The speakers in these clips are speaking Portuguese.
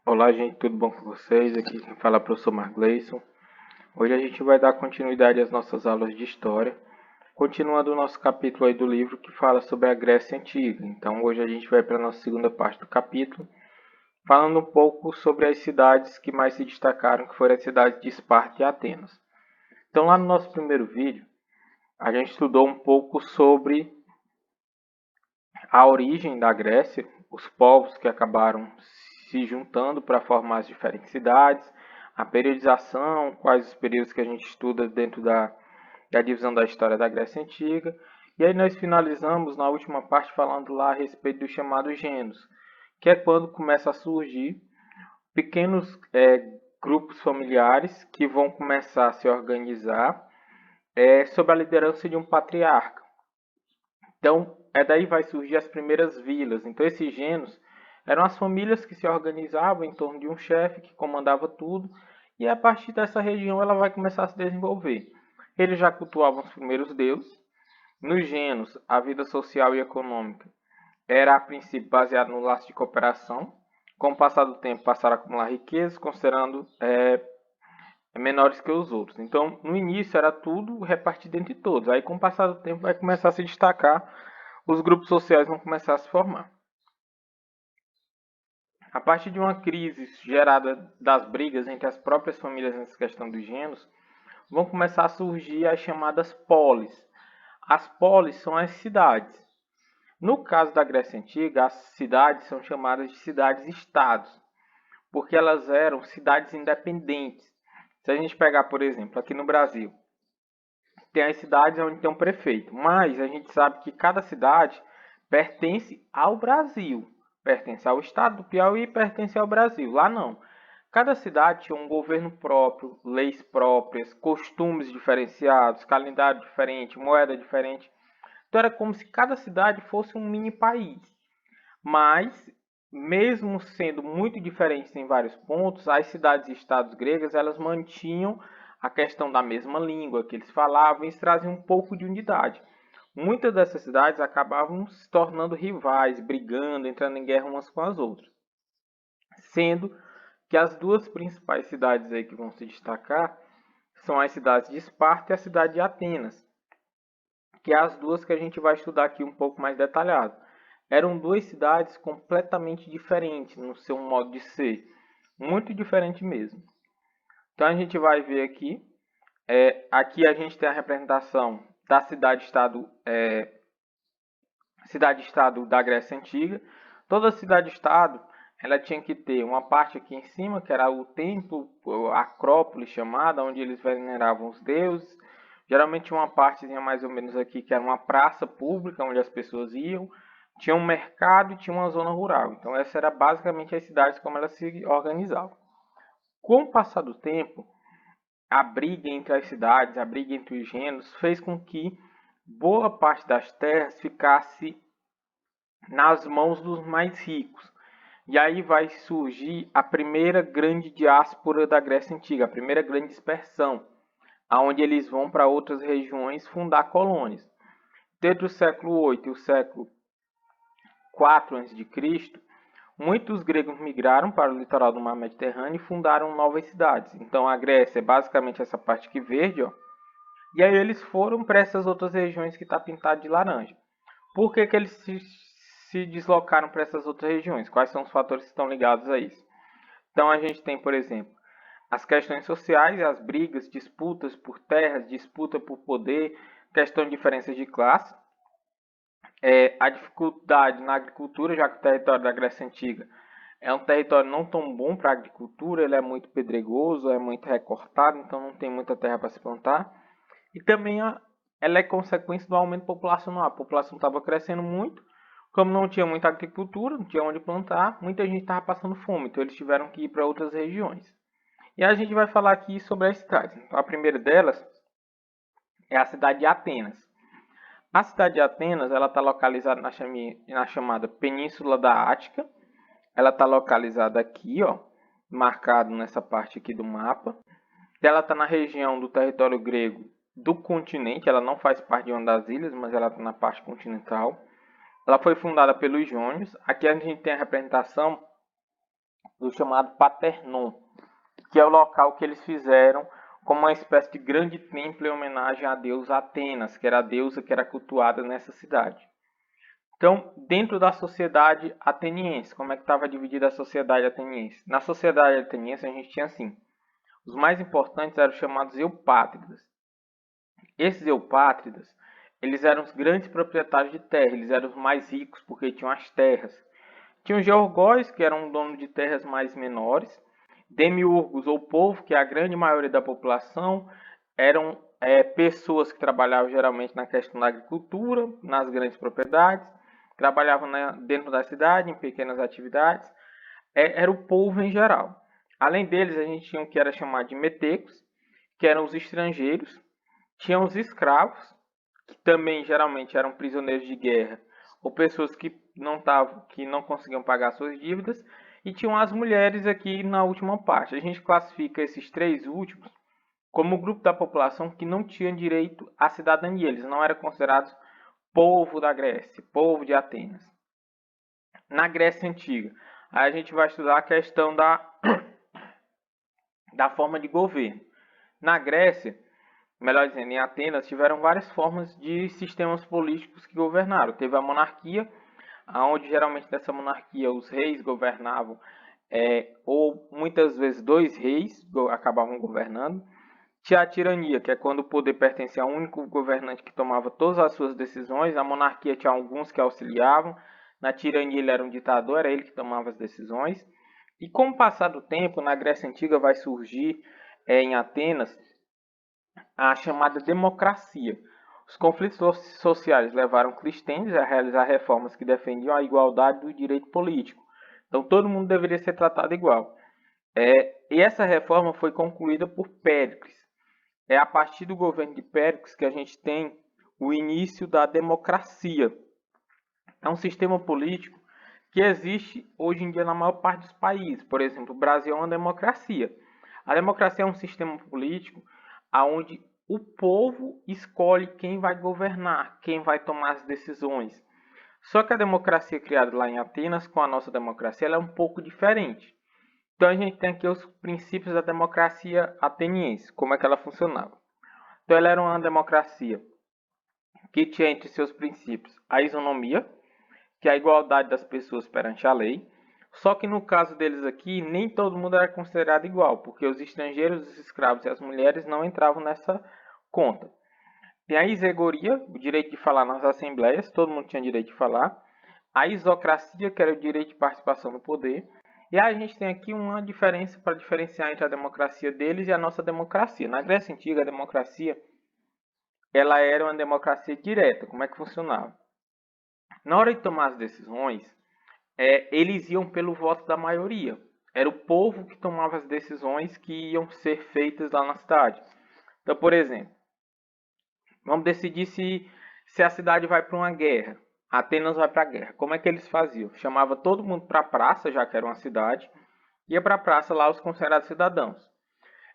Olá, gente, tudo bom com vocês? Aqui quem fala é o professor Mark Gleison. Hoje a gente vai dar continuidade às nossas aulas de história, continuando o nosso capítulo aí do livro que fala sobre a Grécia Antiga. Então, hoje a gente vai para a nossa segunda parte do capítulo, falando um pouco sobre as cidades que mais se destacaram, que foram as cidades de Esparta e Atenas. Então, lá no nosso primeiro vídeo, a gente estudou um pouco sobre a origem da Grécia, os povos que acabaram se juntando para formar as diferentes cidades, a periodização, quais os períodos que a gente estuda dentro da divisão da história da Grécia Antiga. E aí nós finalizamos na última parte falando lá a respeito dos chamados gêneros, que é quando começa a surgir pequenos grupos familiares que vão começar a se organizar sob a liderança de um patriarca. Então, daí vai surgir as primeiras vilas. Então, esses gêneros eram as famílias que se organizavam em torno de um chefe que comandava tudo, e a partir dessa região ela vai começar a se desenvolver. Eles já cultuavam os primeiros deuses. Nos gêneros, a vida social e econômica era a princípio baseada no laço de cooperação. Com o passar do tempo, passaram a acumular riquezas, considerando menores que os outros. Então, no início era tudo repartido entre todos. Aí, com o passar do tempo, vai começar a se destacar, os grupos sociais vão começar a se formar. A partir de uma crise gerada das brigas entre as próprias famílias nessa questão dos gêneros, vão começar a surgir as chamadas polis. As polis são as cidades. No caso da Grécia Antiga, as cidades são chamadas de cidades-estados, porque elas eram cidades independentes. Se a gente pegar, por exemplo, aqui no Brasil, tem as cidades onde tem um prefeito, mas a gente sabe que cada cidade pertence ao Brasil, pertence ao estado do Piauí e pertence ao Brasil. Lá não. Cada cidade tinha um governo próprio, leis próprias, costumes diferenciados, calendário diferente, moeda diferente. Então era como se cada cidade fosse um mini país. Mas, mesmo sendo muito diferentes em vários pontos, as cidades e estados gregas elas mantinham a questão da mesma língua que eles falavam e isso trazia um pouco de unidade. Muitas dessas cidades acabavam se tornando rivais, brigando, entrando em guerra umas com as outras. Sendo que as duas principais cidades aí que vão se destacar são as cidades de Esparta e a cidade de Atenas, que é as duas que a gente vai estudar aqui um pouco mais detalhado. Eram duas cidades completamente diferentes no seu modo de ser, muito diferente mesmo. Então a gente vai ver aqui, aqui a gente tem a representação da cidade-estado da Grécia Antiga. Toda cidade-estado ela tinha que ter uma parte aqui em cima, que era o templo, a acrópole chamada, onde eles veneravam os deuses. Geralmente uma partezinha mais ou menos aqui, que era uma praça pública, onde as pessoas iam. Tinha um mercado e tinha uma zona rural. Então essa era basicamente as cidades como elas se organizavam. Com o passar do tempo, a briga entre as cidades, a briga entre os gêneros, fez com que boa parte das terras ficasse nas mãos dos mais ricos. E aí vai surgir a primeira grande diáspora da Grécia Antiga, a primeira grande dispersão, aonde eles vão para outras regiões fundar colônias. Desde o século 8 e o século 4 a.C., muitos gregos migraram para o litoral do mar Mediterrâneo e fundaram novas cidades. Então a Grécia é basicamente essa parte aqui verde, ó. E aí eles foram para essas outras regiões que está pintado de laranja. Por que eles se deslocaram para essas outras regiões? Quais são os fatores que estão ligados a isso? Então a gente tem, por exemplo, as questões sociais, as brigas, disputas por terras, disputa por poder, questão de diferenças de classe, a dificuldade na agricultura, já que o território da Grécia Antiga é um território não tão bom para a agricultura, ele é muito pedregoso, é muito recortado, então não tem muita terra para se plantar. E também ela é consequência do aumento populacional. A população estava crescendo muito, como não tinha muita agricultura, não tinha onde plantar, muita gente estava passando fome, então eles tiveram que ir para outras regiões. E a gente vai falar aqui sobre as cidades. Então, a primeira delas é a cidade de Atenas. A cidade de Atenas ela está localizada na chamada Península da Ática. Ela está localizada aqui, ó, marcado nessa parte aqui do mapa. Ela está na região do território grego do continente. Ela não faz parte de uma das ilhas, mas ela está na parte continental. Ela foi fundada pelos jônios. Aqui a gente tem a representação do chamado Paternon, que é o local que eles fizeram como uma espécie de grande templo em homenagem à deusa Atenas, que era a deusa que era cultuada nessa cidade. Então, dentro da sociedade ateniense, como é que estava dividida a sociedade ateniense? Na sociedade ateniense a gente tinha assim, os mais importantes eram os chamados eupátridas. Esses eupátridas, eles eram os grandes proprietários de terra, eles eram os mais ricos porque tinham as terras. Tinha os georgóis, que eram donos de terras mais menores, demiurgos, ou povo, que é a grande maioria da população, eram pessoas que trabalhavam geralmente na questão da agricultura, nas grandes propriedades, trabalhavam dentro da cidade, em pequenas atividades, era o povo em geral. Além deles, a gente tinha o que era chamado de metecos, que eram os estrangeiros, tinha os escravos, que também geralmente eram prisioneiros de guerra, ou pessoas que não conseguiam pagar suas dívidas, e tinham as mulheres aqui na última parte. A gente classifica esses três últimos como o grupo da população que não tinha direito à cidadania. Eles não eram considerados povo da Grécia, povo de Atenas. Na Grécia Antiga, aí a gente vai estudar a questão da forma de governo. Na Grécia, melhor dizendo, em Atenas, tiveram várias formas de sistemas políticos que governaram. Teve a monarquia, onde geralmente dessa monarquia os reis governavam, ou muitas vezes dois reis acabavam governando. Tinha a tirania, que é quando o poder pertencia a um único governante que tomava todas as suas decisões. A monarquia tinha alguns que auxiliavam. Na tirania ele era um ditador, era ele que tomava as decisões. E com o passar do tempo, na Grécia Antiga vai surgir em Atenas a chamada democracia. Os conflitos sociais levaram Clístenes a realizar reformas que defendiam a igualdade do direito político. Então todo mundo deveria ser tratado igual. E essa reforma foi concluída por Péricles. É a partir do governo de Péricles que a gente tem o início da democracia. É um sistema político que existe hoje em dia na maior parte dos países. Por exemplo, o Brasil é uma democracia. A democracia é um sistema político onde o povo escolhe quem vai governar, quem vai tomar as decisões. Só que a democracia criada lá em Atenas, com a nossa democracia, ela é um pouco diferente. Então a gente tem aqui os princípios da democracia ateniense, como é que ela funcionava. Então ela era uma democracia que tinha entre seus princípios a isonomia, que é a igualdade das pessoas perante a lei. Só que no caso deles aqui, nem todo mundo era considerado igual, porque os estrangeiros, os escravos e as mulheres não entravam nessa conta. Tem a isegoria, o direito de falar nas assembleias, todo mundo tinha direito de falar. A isocracia, que era o direito de participação no poder. E a gente tem aqui uma diferença para diferenciar entre a democracia deles e a nossa democracia. Na Grécia Antiga, a democracia ela era uma democracia direta. Como é que funcionava? Na hora de tomar as decisões, eles iam pelo voto da maioria. Era o povo que tomava as decisões que iam ser feitas lá na cidade. Então, por exemplo, vamos decidir se a cidade vai para uma guerra. Atenas vai para a guerra. Como é que eles faziam? Chamava todo mundo para a praça, já que era uma cidade. Ia para a praça lá os considerados cidadãos.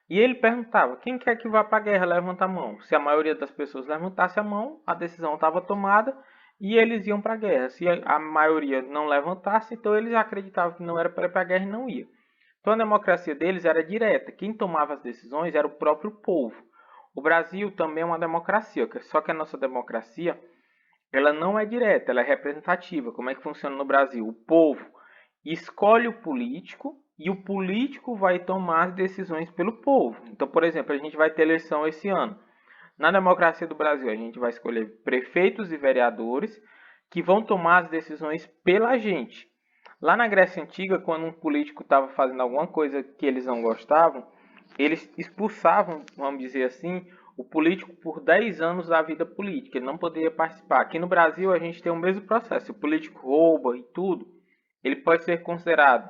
E ele perguntava, quem quer que vá para a guerra, levanta a mão. Se a maioria das pessoas levantasse a mão, a decisão estava tomada e eles iam para a guerra. Se a maioria não levantasse, então eles acreditavam que não era para ir para a guerra e não ia. Então a democracia deles era direta. Quem tomava as decisões era o próprio povo. O Brasil também é uma democracia, só que a nossa democracia ela não é direta, ela é representativa. Como é que funciona no Brasil? O povo escolhe o político e o político vai tomar as decisões pelo povo. Então, por exemplo, a gente vai ter eleição esse ano. Na democracia do Brasil, a gente vai escolher prefeitos e vereadores que vão tomar as decisões pela gente. Lá na Grécia Antiga, quando um político estava fazendo alguma coisa que eles não gostavam, eles expulsavam, vamos dizer assim, o político por 10 anos da vida política. Ele não poderia participar. Aqui no Brasil, a gente tem o mesmo processo. Se o político rouba e tudo, ele pode ser considerado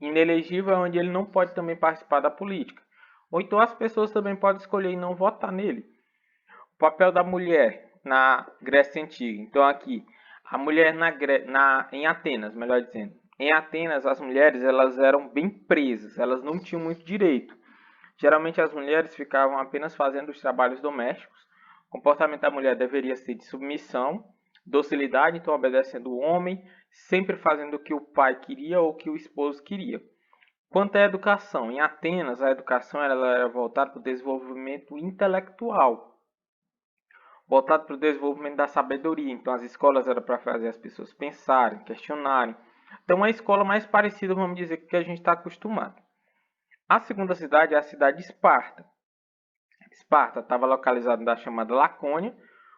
inelegível, onde ele não pode também participar da política. Ou então as pessoas também podem escolher e não votar nele. O papel da mulher na Grécia Antiga. Então aqui, a mulher em Atenas, melhor dizendo. Em Atenas, as mulheres elas eram bem presas, elas não tinham muito direito. Geralmente as mulheres ficavam apenas fazendo os trabalhos domésticos. O comportamento da mulher deveria ser de submissão, docilidade, então obedecendo o homem, sempre fazendo o que o pai queria ou o que o esposo queria. Quanto à educação, em Atenas, a educação ela era voltada para o desenvolvimento intelectual, voltado para o desenvolvimento da sabedoria. Então, as escolas eram para fazer as pessoas pensarem, questionarem. Então, uma escola mais parecida, vamos dizer, com o que a gente está acostumado. A segunda cidade é a cidade de Esparta. Esparta estava localizada na chamada Lacônia,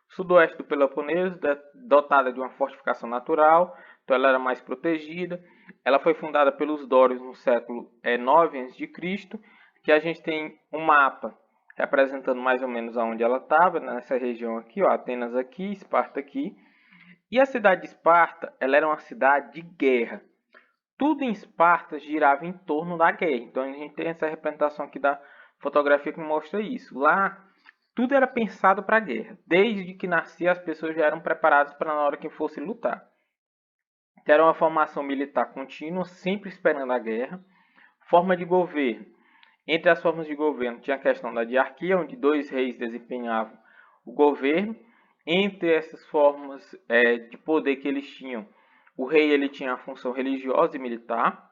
sudoeste do Peloponeso, dotada de uma fortificação natural, então ela era mais protegida. Ela foi fundada pelos dórios no século 9 a.C., que a gente tem um mapa representando mais ou menos aonde ela estava, nessa região aqui, ó, Atenas aqui, Esparta aqui. E a cidade de Esparta, ela era uma cidade de guerra. Tudo em Esparta girava em torno da guerra. Então a gente tem essa representação aqui da fotografia que mostra isso. Lá, tudo era pensado para a guerra. Desde que nascia, as pessoas já eram preparadas para na hora que fosse lutar. Era uma formação militar contínua, sempre esperando a guerra. Forma de governo. Entre as formas de governo tinha a questão da diarquia, onde 2 reis desempenhavam o governo. Entre essas formas de poder que eles tinham, o rei ele tinha a função religiosa e militar.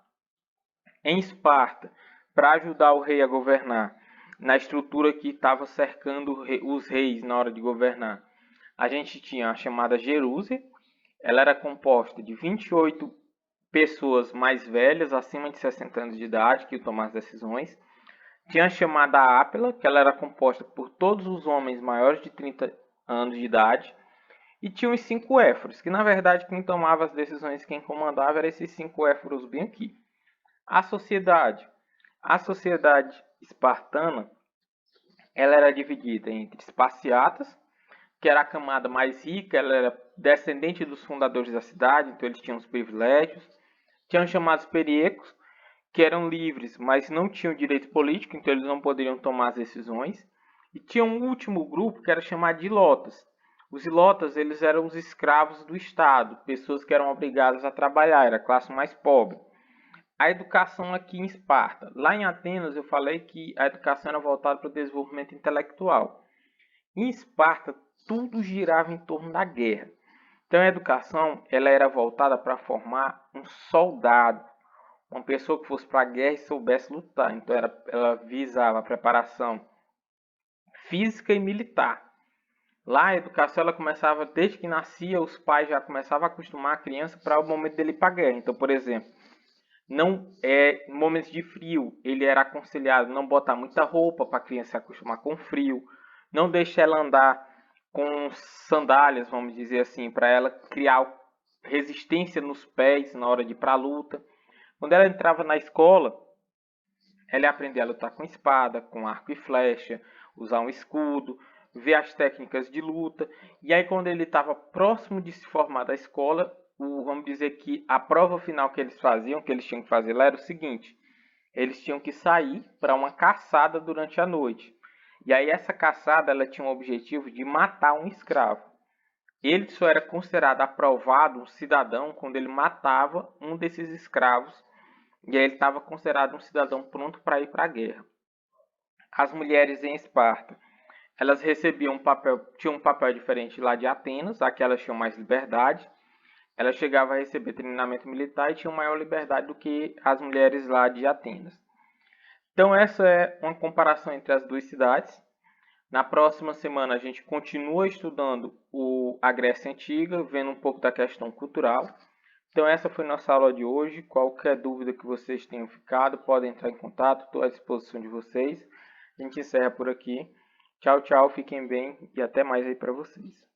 Em Esparta, para ajudar o rei a governar, na estrutura que estava cercando os reis na hora de governar, a gente tinha a chamada Jerusem. Ela era composta de 28 pessoas mais velhas, acima de 60 anos de idade, que tomavam as decisões. Tinha a chamada Ápila, que ela era composta por todos os homens maiores de 30 anos de idade. E tinha os 5 éforos, que na verdade quem tomava as decisões, quem comandava, eram esses 5 éforos bem aqui. A sociedade espartana, ela era dividida entre esparciatas, que era a camada mais rica, ela era descendente dos fundadores da cidade, então eles tinham os privilégios. Tinham os chamados periecos, que eram livres, mas não tinham direito político, então eles não poderiam tomar as decisões. E tinha um último grupo que era chamado de ilotas. Os ilotas, eles eram os escravos do Estado, pessoas que eram obrigadas a trabalhar, era a classe mais pobre. A educação aqui em Esparta. Lá em Atenas eu falei que a educação era voltada para o desenvolvimento intelectual. Em Esparta tudo girava em torno da guerra. Então a educação ela era voltada para formar um soldado, uma pessoa que fosse para a guerra e soubesse lutar. Então ela visava a preparação física e militar. Lá a educação ela começava desde que nascia, os pais já começavam a acostumar a criança para o momento dele ir para a guerra. Então, por exemplo, em momentos de frio, ele era aconselhado não botar muita roupa para a criança se acostumar com frio, não deixar ela andar com sandálias, vamos dizer assim, para ela criar resistência nos pés na hora de ir para a luta. Quando ela entrava na escola, ela ia aprender a lutar com espada, com arco e flecha, usar um escudo, ver as técnicas de luta. E aí quando ele estava próximo de se formar da escola, vamos dizer que a prova final que eles faziam, que eles tinham que fazer lá, era o seguinte: eles tinham que sair para uma caçada durante a noite. E aí essa caçada ela tinha o objetivo de matar um escravo. Ele só era considerado aprovado um cidadão quando ele matava um desses escravos, e aí ele estava considerado um cidadão pronto para ir para a guerra. As mulheres em Esparta, elas recebiam tinham um papel diferente lá de Atenas, aqui elas tinham mais liberdade. Ela chegava a receber treinamento militar e tinha maior liberdade do que as mulheres lá de Atenas. Então essa é uma comparação entre as duas cidades. Na próxima semana a gente continua estudando a Grécia Antiga, vendo um pouco da questão cultural. Então essa foi nossa aula de hoje. Qualquer dúvida que vocês tenham ficado, podem entrar em contato, estou à disposição de vocês. A gente encerra por aqui. Tchau, tchau, fiquem bem e até mais aí para vocês.